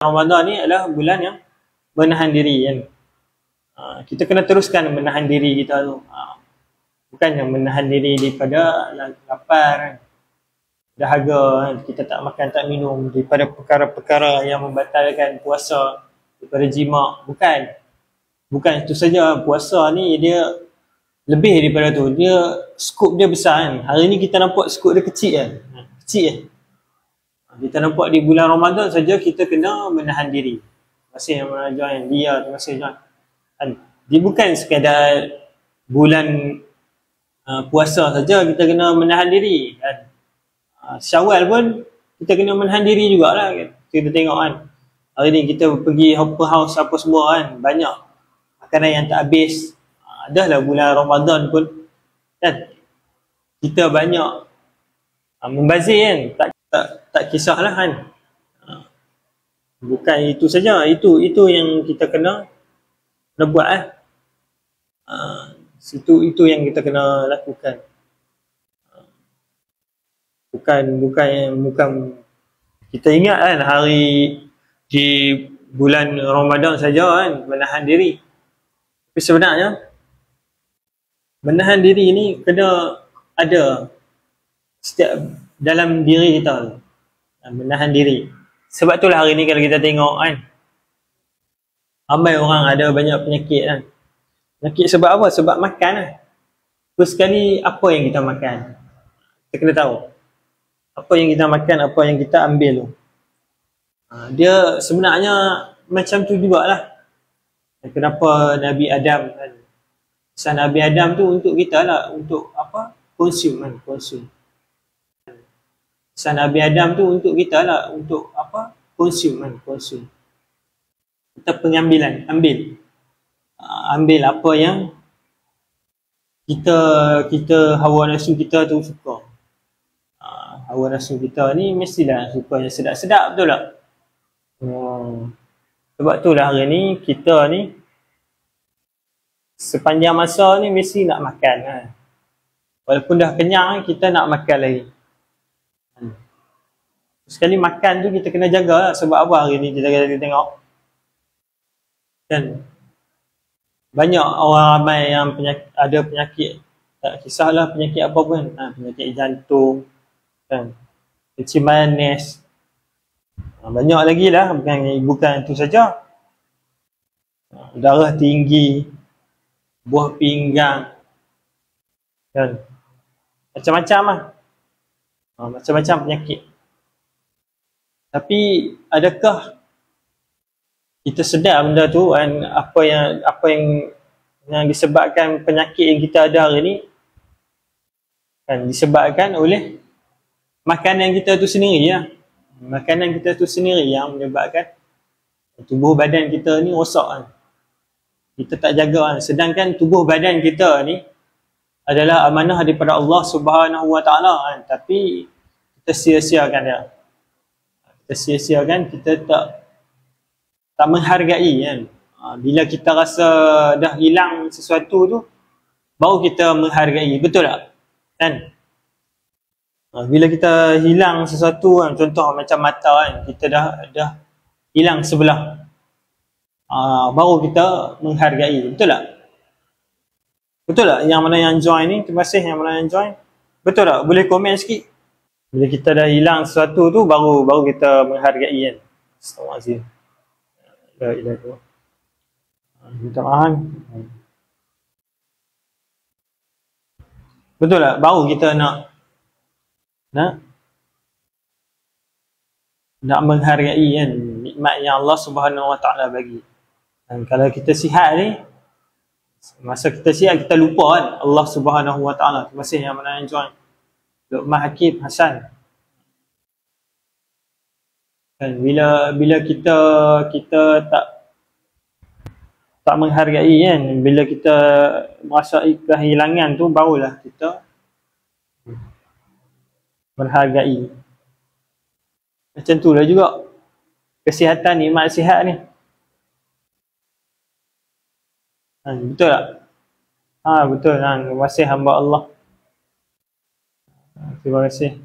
Ramadan ni adalah bulan yang menahan diri kan. Kita kena teruskan menahan diri kita tu. Bukan yang menahan diri daripada lapar kan, dahaga kan, kita tak makan tak minum, daripada perkara-perkara yang membatalkan puasa, daripada jima. Bukan itu saja. Puasa ni dia lebih daripada tu. Dia skop dia besar kan. Hari ni kita nampak skop dia kecil kan. Kecil kan. Kita nampak di bulan Ramadan saja kita kena menahan diri. Terima kasih yang mana join. Dia, terima kasih join. Dia bukan sekadar bulan puasa saja kita kena menahan diri kan. Syawal pun kita kena menahan diri jugalah kan. Kita tengok kan, hari ni kita pergi open house apa semua kan, banyak makanan yang tak habis. Dah lah bulan Ramadan pun kan, kita banyak membazir kan, tak kisahlah kan. Bukan itu saja, itu yang kita kena buat lah. Itu yang kita kena lakukan. Bukan kita ingat kan hari di bulan Ramadan saja kan menahan diri. Tapi sebenarnya menahan diri ni kena ada setiap dalam diri kita. Menahan diri. Sebab itulah hari ni kalau kita tengok kan, ramai orang ada banyak penyakit kan. Penyakit sebab apa? Sebab makan lah. First sekali, apa yang kita makan. Kita kena tahu. Apa yang kita makan, apa yang kita ambil tu. Dia sebenarnya macam tu jugalah. Kenapa Nabi Adam kan. Pesan Nabi Adam tu untuk kita lah. Untuk apa? Konsum kan. Konsum. Pesan Nabi Adam tu untuk kita lah. Untuk apa? Konsum kan. Konsum. Kita pengambilan. Ambil apa yang kita hawa nafsu kita tu suka. Hawa nafsu kita ni mestilah suka yang sedap-sedap, betul tak? Sebab tu lah hari ni kita ni sepanjang masa ni mesti nak makan kan? Walaupun dah kenyang kita nak makan lagi. Sekali makan tu kita kena jaga lah. Sebab apa hari ni kita tengok kan, banyak orang ramai yang ada penyakit, tak kisahlah penyakit apa pun, penyakit jantung kan, kencing manis, banyak lagi lah, bukan itu saja, darah tinggi, buah pinggang kan, macam-macam lah, macam-macam penyakit. Tapi adakah kita sedar benda tu kan, apa yang disebabkan penyakit yang kita ada hari ni kan, disebabkan oleh makanan kita tu sendiri lah. Makanan kita tu sendiri yang menyebabkan tubuh badan kita ni rosak kan. Kita tak jaga kan. Sedangkan tubuh badan kita ni adalah amanah daripada Allah Subhanahu Wa Taala kan. Tapi kita sia-siakan dia. Kita sia-siakan, kita tak menghargai kan. Bila kita rasa dah hilang sesuatu tu, baru kita menghargai, betul tak? Kan? Bila kita hilang sesuatu kan, contoh macam mata kan, kita dah hilang sebelah, baru kita menghargai, betul tak? Betul tak? Yang mana yang join ni, terima kasih yang mana yang join. Betul tak? Boleh komen sikit. Bila kita dah hilang sesuatu tu, baru kita menghargai kan. Astagfirullahaladzim. La ilaha illallah. Minta maaf. Betul tak? Baru kita nak menghargai kan nikmat yang Allah Subhanahu Wa Taala bagi. Dan kalau kita sihat ni, masa kita sihat kita lupa kan Allah Subhanahu Wa Taala. Terima kasih yang mana yang join. Luqman Hakim Hasan. Dan bila kita tak menghargai kan, bila kita merasai kehilangan tu, barulah kita menghargai. Macam tu lah juga kesihatan, nikmat sihat ni. Betul tak? Betul. Terima kasih hamba Allah. Terima kasih.